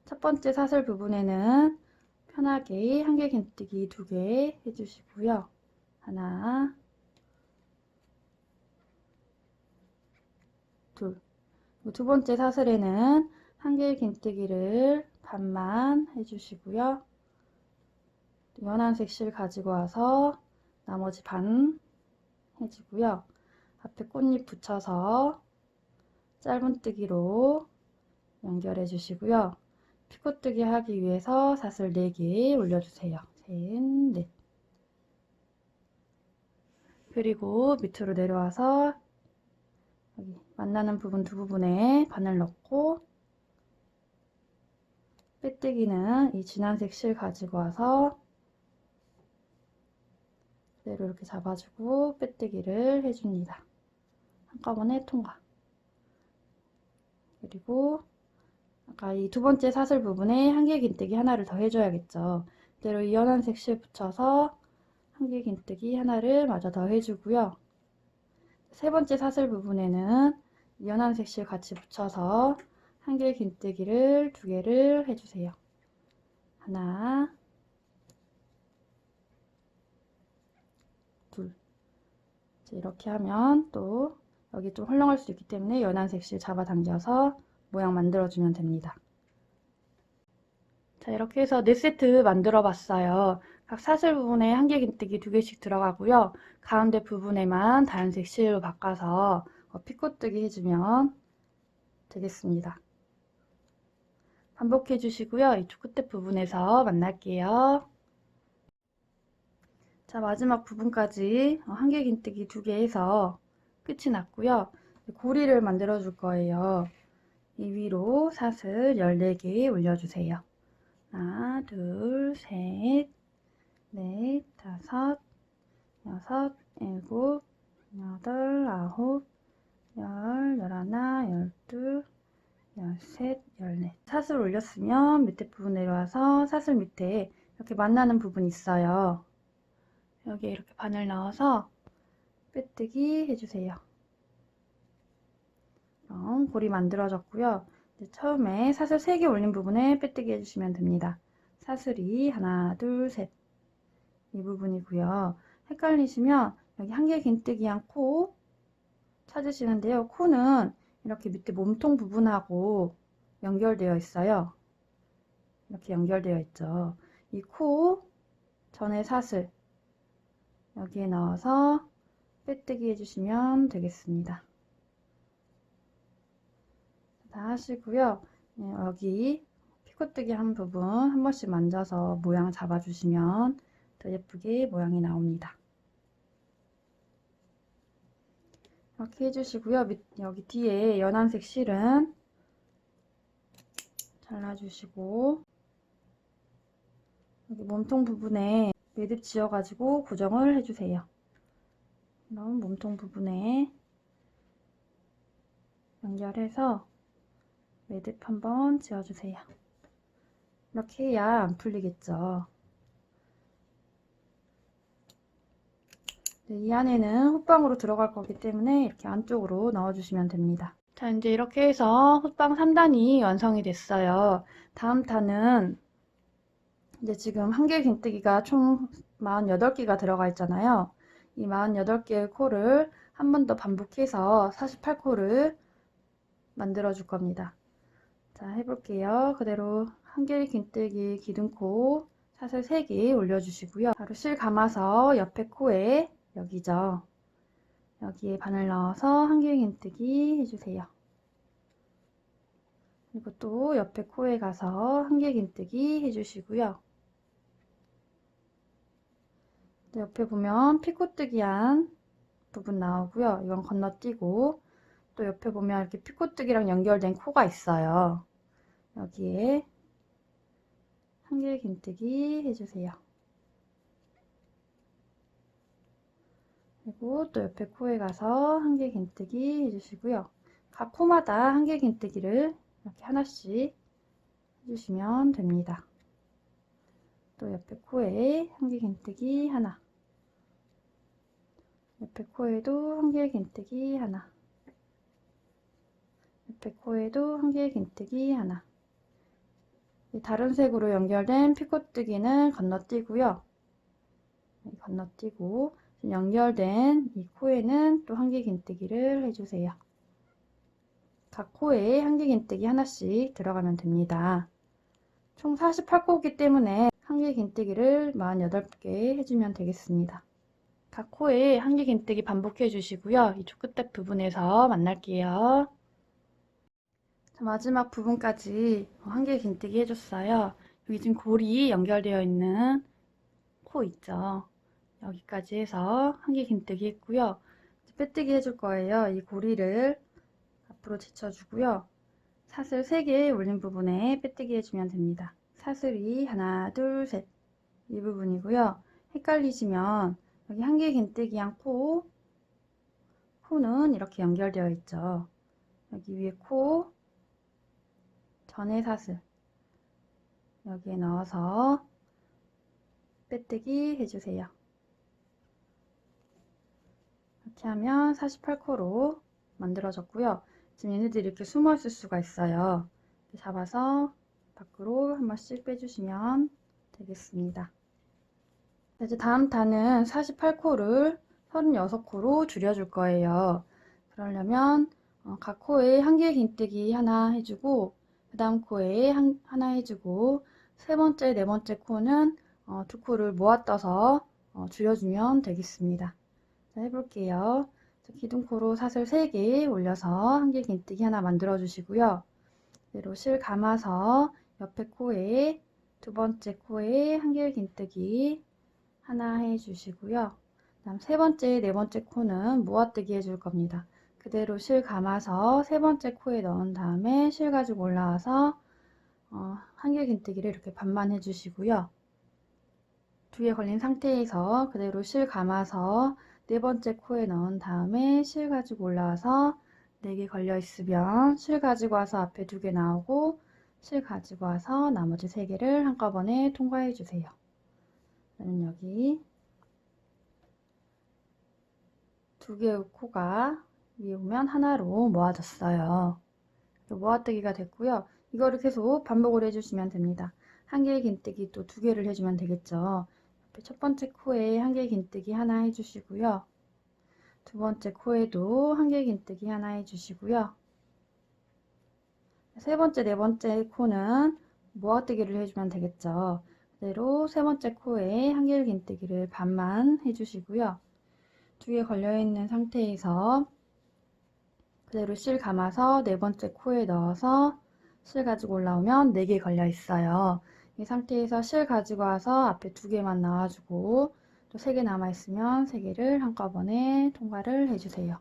첫 번째 사슬 부분에는 편하게 한길긴뜨기 2개 해주시고요. 하나, 둘. 두 번째 사슬에는 한길긴뜨기를 반만 해주시고요. 연한색 실 가지고 와서 나머지 반 해주고요. 앞에 꽃잎 붙여서 짧은뜨기로 연결해 주시고요. 피코뜨기 하기 위해서 사슬 4개 올려주세요. 셋, 넷. 그리고 밑으로 내려와서 여기 만나는 부분 두 부분에 바늘 넣고 빼뜨기는 이 진한색 실 가지고 와서 그대로 이렇게 잡아주고 빼뜨기를 해줍니다. 한꺼번에 통과. 그리고 아까 이 두 번째 사슬 부분에 한길긴뜨기 하나를 더 해줘야겠죠. 그대로 이 연한색 실 붙여서 한길긴뜨기 하나를 마저 더 해주고요. 세 번째 사슬 부분에는 연한색 실 같이 붙여서 한길긴뜨기를 2개를 해주세요. 하나, 둘. 이렇게 하면 또 여기 좀 헐렁할 수 있기 때문에 연한색 실 잡아당겨서 모양 만들어주면 됩니다. 자, 이렇게 해서 4세트 만들어 봤어요. 각 사슬 부분에 한길긴뜨기 2개씩 들어가고요. 가운데 부분에만 다른색 실로 바꿔서 피코뜨기 해주면 되겠습니다. 반복해 주시고요. 이쪽 끝에 부분에서 만날게요. 자, 마지막 부분까지 한길긴뜨기 2개 해서 끝이 났고요. 고리를 만들어 줄 거예요. 이 위로 사슬 14개 올려주세요. 하나, 둘, 셋, 넷, 다섯, 여섯, 일곱, 여덟, 아홉, 열, 열하나, 열둘, 열셋, 열넷. 사슬 올렸으면 밑에 부분 내려와서 사슬 밑에 이렇게 만나는 부분이 있어요. 여기에 이렇게 바늘 넣어서 빼뜨기 해주세요. 그럼 고리 만들어졌고요. 이제 처음에 사슬 3개 올린 부분에 빼뜨기 해주시면 됩니다. 사슬이 하나, 둘, 셋. 이 부분이고요. 헷갈리시면 여기 한길긴뜨기한 코 찾으시는데요. 코는 이렇게 밑에 몸통 부분하고 연결되어 있어요. 이렇게 연결되어 있죠. 이 코 전에 사슬 여기에 넣어서 빼뜨기 해주시면 되겠습니다. 다 하시고요. 여기 피코뜨기 한 부분 한 번씩 만져서 모양 잡아주시면 더 예쁘게 모양이 나옵니다. 이렇게 해주시고요. 여기 뒤에 연한색 실은 잘라주시고 여기 몸통 부분에 매듭 지어가지고 고정을 해주세요. 그럼 몸통 부분에 연결해서 매듭 한번 지어주세요. 이렇게 해야 안 풀리겠죠. 이 안에는 호빵으로 들어갈 거기 때문에 이렇게 안쪽으로 넣어주시면 됩니다. 자, 이제 이렇게 해서 호빵 3단이 완성이 됐어요. 다음 단은 이제 지금 한길긴뜨기가 총 48개가 들어가 있잖아요. 이 48개의 코를 한 번 더 반복해서 48코를 만들어 줄 겁니다. 자, 해볼게요. 그대로 한길긴뜨기 기둥코 사슬 3개 올려주시고요. 바로 실 감아서 옆에 코에 여기죠. 여기에 바늘 넣어서 한길긴뜨기 해주세요. 그리고 또 옆에 코에 가서 한길긴뜨기 해주시고요. 옆에 보면 피코뜨기한 부분 나오고요. 이건 건너뛰고 또 옆에 보면 이렇게 피코뜨기랑 연결된 코가 있어요. 여기에 한길긴뜨기 해주세요. 그리고 또 옆에 코에 가서 한길긴뜨기 해주시고요. 각 코마다 한길긴뜨기를 이렇게 하나씩 해주시면 됩니다. 또 옆에 코에 한길긴뜨기 하나, 옆에 코에도 한길긴뜨기 하나, 옆에 코에도 한길긴뜨기 하나. 다른 색으로 연결된 피코뜨기는 건너뛰고요. 건너뛰고 연결된 이 코에는 또 한길긴뜨기를 해주세요. 각 코에 한길긴뜨기 하나씩 들어가면 됩니다. 총 48코이기 때문에 한길긴뜨기를 48개 해주면 되겠습니다. 각 코에 한길긴뜨기 반복해 주시고요. 이쪽 끝에 부분에서 만날게요. 자, 마지막 부분까지 한길긴뜨기 해줬어요. 여기 지금 골이 연결되어 있는 코 있죠. 여기까지 해서 한길긴뜨기 했고요. 빼뜨기 해줄 거예요. 이 고리를 앞으로 제쳐주고요. 사슬 3개 올린 부분에 빼뜨기 해주면 됩니다. 사슬이 하나, 둘, 셋. 이 부분이고요. 헷갈리시면 여기 한길긴뜨기한 코는 이렇게 연결되어 있죠. 여기 위에 코, 전에 사슬. 여기에 넣어서 빼뜨기 해주세요. 이렇게 하면 48코로 만들어졌고요. 지금 얘네들이 이렇게 숨어 있을 수가 있어요. 잡아서 밖으로 한 번씩 빼주시면 되겠습니다. 이제 다음 단은 48코를 36코로 줄여줄 거예요. 그러려면 각 코에 한길긴뜨기 하나 해주고 그 다음 코에 하나 해주고 세 번째, 네 번째 코는 두 코를 모아 떠서 줄여주면 되겠습니다. 자, 해볼게요. 기둥코로 사슬 3개 올려서 한길긴뜨기 하나 만들어 주시고요. 그대로 실 감아서 옆에 코에 두 번째 코에 한길긴뜨기 하나 해주시고요. 그다음 세 번째, 네 번째 코는 모아뜨기 해줄 겁니다. 그대로 실 감아서 세 번째 코에 넣은 다음에 실 가지고 올라와서 한길긴뜨기를 이렇게 반만 해주시고요. 두 개 걸린 상태에서 그대로 실 감아서 네 번째 코에 넣은 다음에 실 가지고 올라와서 4개 걸려 있으면 실 가지고 와서 앞에 2개 나오고 실 가지고 와서 나머지 3개를 한꺼번에 통과해 주세요. 그러면 여기 2개의 코가 위에 오면 하나로 모아졌어요. 모아뜨기가 됐고요. 이거를 계속 반복을 해주시면 됩니다. 한길긴뜨기 또 2개를 해주면 되겠죠. 첫 번째 코에 한길긴뜨기 하나 해주시고요. 두 번째 코에도 한길긴뜨기 하나 해주시고요. 세 번째, 네 번째 코는 모아뜨기를 해주면 되겠죠. 그대로 세 번째 코에 한길긴뜨기를 반만 해주시고요. 2개 걸려있는 상태에서 그대로 실 감아서 네 번째 코에 넣어서 실 가지고 올라오면 4개 걸려 있어요. 이 상태에서 실 가지고 와서 앞에 2개만 나와주고 또 3개 남아 있으면 3개를 한꺼번에 통과를 해주세요.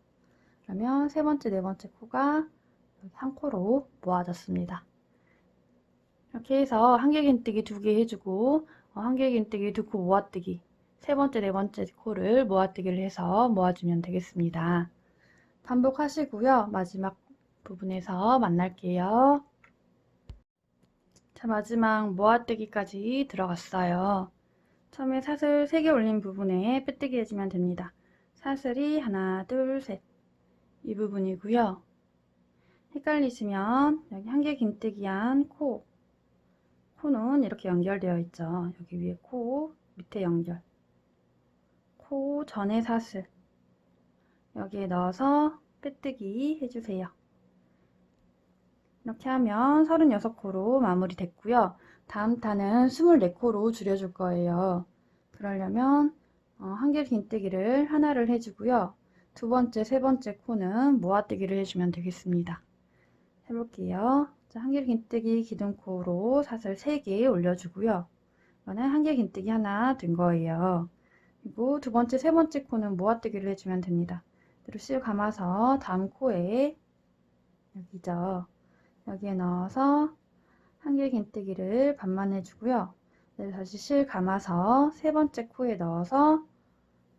그러면 세 번째, 네 번째 코가 한 코로 모아졌습니다. 이렇게 해서 한길긴뜨기 2개 해주고 한길긴뜨기 2코 모아뜨기 세 번째, 네 번째 코를 모아뜨기를 해서 모아주면 되겠습니다. 반복하시고요. 마지막 부분에서 만날게요. 자, 마지막 모아뜨기까지 들어갔어요. 처음에 사슬 3개 올린 부분에 빼뜨기 해주면 됩니다. 사슬이 하나, 둘, 셋 이 부분이고요. 헷갈리시면 여기 한길긴뜨기한 코는 이렇게 연결되어 있죠. 여기 위에 코, 밑에 연결. 코 전에 사슬 여기에 넣어서 빼뜨기 해주세요. 이렇게 하면 36코로 마무리 됐고요. 다음 탄은 24코로 줄여줄 거예요. 그러려면 한길긴뜨기를 하나를 해주고요. 두 번째, 세 번째 코는 모아뜨기를 해주면 되겠습니다. 해볼게요. 자, 한길긴뜨기 기둥코로 사슬 3개 올려주고요. 이거는 한길긴뜨기 하나 된 거예요. 그리고 두 번째, 세 번째 코는 모아뜨기를 해주면 됩니다. 그대로 실 감아서 다음 코에 여기죠. 여기에 넣어서 한길긴뜨기를 반만 해주고요. 다시 실 감아서 세 번째 코에 넣어서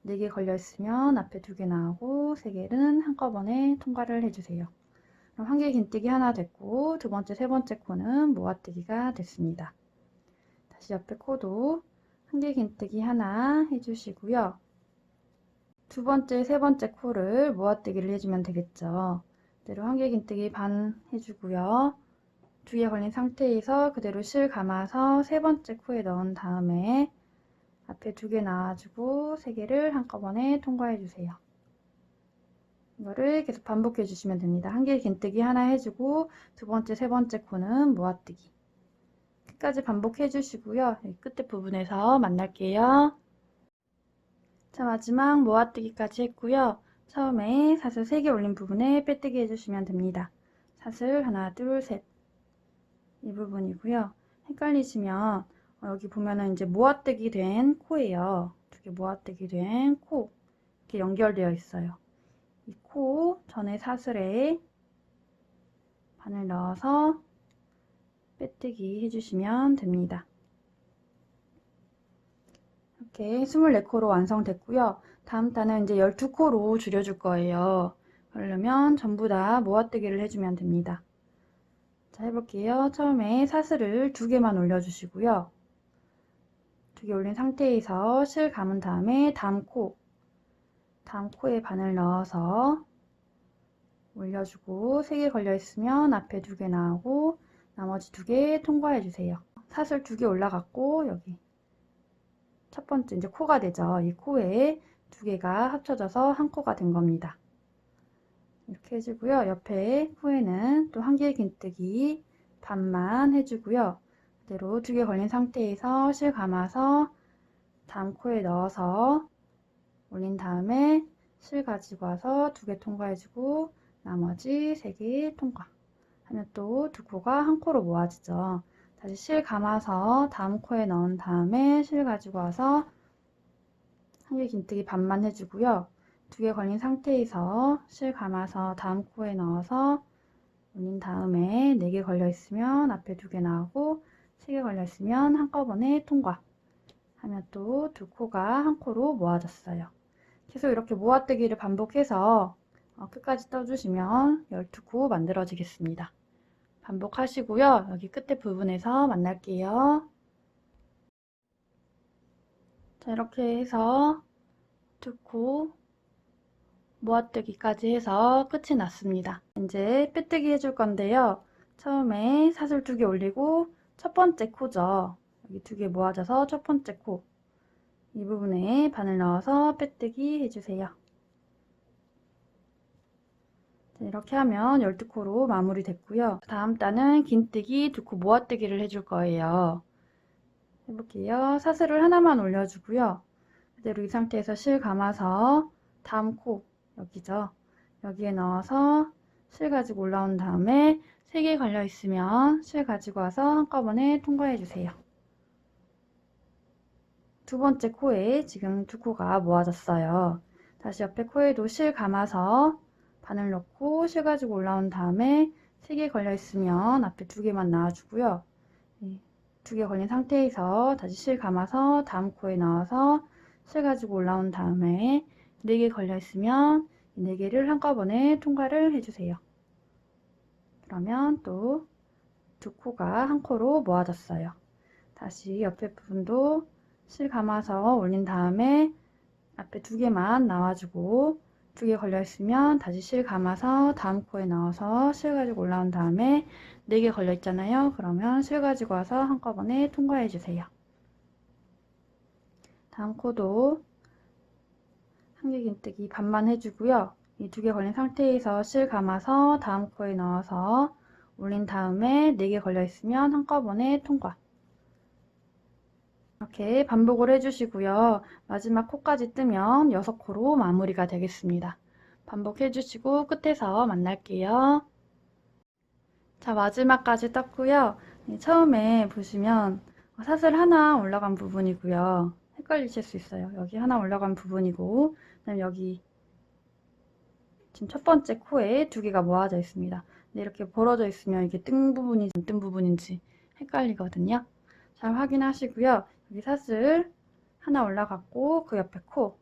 4개 걸려 있으면 앞에 2개 나오고 3개는 한꺼번에 통과를 해주세요. 그럼 한길긴뜨기 하나 됐고 두 번째, 세 번째 코는 모아뜨기가 됐습니다. 다시 옆에 코도 한길긴뜨기 하나 해주시고요. 두 번째, 세 번째 코를 모아뜨기를 해주면 되겠죠. 그대로 한길긴뜨기 반 해주고요. 2개 걸린 상태에서 그대로 실 감아서 세 번째 코에 넣은 다음에 앞에 2개 나와주고 3개를 한꺼번에 통과해 주세요. 이거를 계속 반복해 주시면 됩니다. 한길긴뜨기 하나 해주고 두 번째, 세 번째 코는 모아뜨기 끝까지 반복해 주시고요. 끝에 부분에서 만날게요. 자, 마지막 모아뜨기까지 했고요. 처음에 사슬 3개 올린 부분에 빼뜨기 해주시면 됩니다. 사슬 하나, 둘, 셋 이 부분이고요. 헷갈리시면 여기 보면은 이제 모아뜨기 된 코예요. 2개 모아뜨기 된 코 이렇게 연결되어 있어요. 이 코 전에 사슬에 바늘 넣어서 빼뜨기 해주시면 됩니다. 이렇게 24코로 완성됐고요. 다음 단은 이제 12코로 줄여줄 거예요. 그러려면 전부 다 모아뜨기를 해주면 됩니다. 자, 해볼게요. 처음에 사슬을 2개만 올려주시고요. 2개 올린 상태에서 실 감은 다음에 다음 코에 바늘 넣어서 올려주고 3개 걸려 있으면 앞에 2개 나오고 나머지 2개 통과해 주세요. 사슬 2개 올라갔고 여기 첫 번째 이제 코가 되죠. 이 코에 2개가 합쳐져서 한 코가 된 겁니다. 이렇게 해주고요. 옆에 코에는 또 한길긴뜨기 반만 해주고요. 그대로 2개 걸린 상태에서 실 감아서 다음 코에 넣어서 올린 다음에 실 가지고 와서 2개 통과해주고 나머지 3개 통과 하면 또 2코가 한 코로 모아지죠. 다시 실 감아서 다음 코에 넣은 다음에 실 가지고 와서 한길긴뜨기 반만 해주고요. 2개 걸린 상태에서 실 감아서 다음 코에 넣어서 올린 다음에 4개 걸려 있으면 앞에 2개 나오고 3개 걸려 있으면 한꺼번에 통과 하면 또 2코가 한 코로 모아졌어요. 계속 이렇게 모아뜨기를 반복해서 끝까지 떠주시면 12코 만들어지겠습니다. 반복하시고요. 여기 끝에 부분에서 만날게요. 자, 이렇게 해서 2코 모아뜨기까지 해서 끝이 났습니다. 이제 빼뜨기 해줄 건데요. 처음에 사슬 2개 올리고 첫 번째 코죠. 여기 2개 모아져서 첫 번째 코. 이 부분에 바늘 넣어서 빼뜨기 해주세요. 자, 이렇게 하면 12코로 마무리 됐고요. 다음 단은 긴뜨기 2코 모아뜨기를 해줄 거예요. 해볼게요. 사슬을 하나만 올려주고요. 그대로 이 상태에서 실 감아서 다음 코 여기죠. 여기에 넣어서 실 가지고 올라온 다음에 3개 걸려 있으면 실 가지고 와서 한꺼번에 통과해 주세요. 두 번째 코에 지금 2코가 모아졌어요. 다시 옆에 코에도 실 감아서 바늘 넣고 실 가지고 올라온 다음에 3개 걸려 있으면 앞에 2개만 나와주고요. 2개 걸린 상태에서 다시 실 감아서 다음 코에 넣어서 실 가지고 올라온 다음에 4개 걸려 있으면 4개를 한꺼번에 통과를 해주세요. 그러면 또 2코가 한 코로 모아졌어요. 다시 옆에 부분도 실 감아서 올린 다음에 앞에 2개만 나와주고 2개 걸려 있으면 다시 실 감아서 다음 코에 넣어서 실 가지고 올라온 다음에 4개 걸려 있잖아요. 그러면 실 가지고 와서 한꺼번에 통과해 주세요. 다음 코도 한길긴뜨기 반만 해주고요. 이 2개 걸린 상태에서 실 감아서 다음 코에 넣어서 올린 다음에 4개 걸려 있으면 한꺼번에 통과. 이렇게 반복을 해주시고요. 마지막 코까지 뜨면 6코로 마무리가 되겠습니다. 반복해주시고 끝에서 만날게요. 자, 마지막까지 떴고요. 처음에 보시면 사슬 하나 올라간 부분이고요. 헷갈리실 수 있어요. 여기 하나 올라간 부분이고 그다음에 여기 지금 첫 번째 코에 2개가 모아져 있습니다. 근데 이렇게 벌어져 있으면 이게 뜬 부분인지 안 뜬 부분인지 헷갈리거든요. 잘 확인하시고요. 여기 사슬 하나 올라갔고 그 옆에 코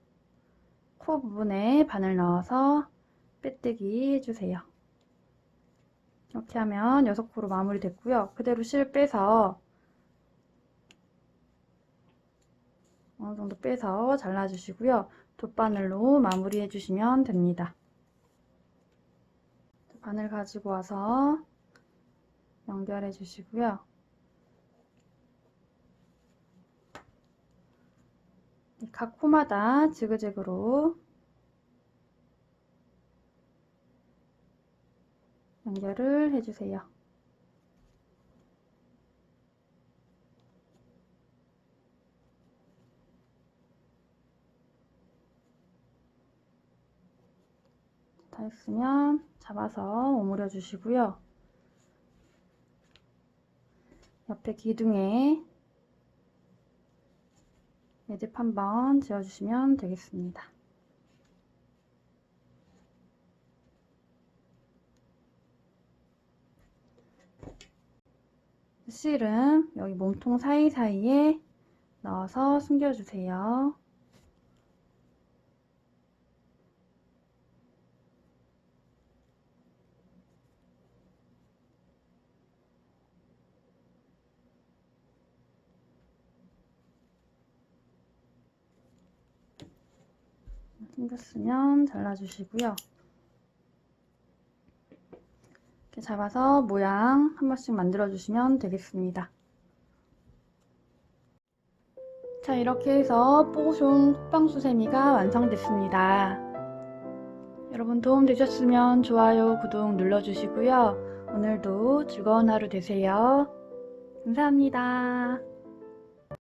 부분에 바늘 넣어서 빼뜨기 해주세요. 이렇게 하면 6코로 마무리 됐고요. 그대로 실 빼서 어느 정도 빼서 잘라주시고요. 돗바늘로 마무리 해주시면 됩니다. 바늘 가지고 와서 연결해 주시고요. 각 코마다 지그재그로 연결을 해주세요. 다 했으면 잡아서 오므려 주시고요. 옆에 기둥에 매듭 한번 지어주시면 되겠습니다. 실은 여기 몸통 사이사이에 넣어서 숨겨주세요. 숨겼으면 잘라주시고요. 이렇게 잡아서 모양 한 번씩 만들어주시면 되겠습니다. 자, 이렇게 해서 뽀송 호빵수세미가 완성됐습니다. 여러분 도움 되셨으면 좋아요, 구독 눌러주시고요. 오늘도 즐거운 하루 되세요. 감사합니다.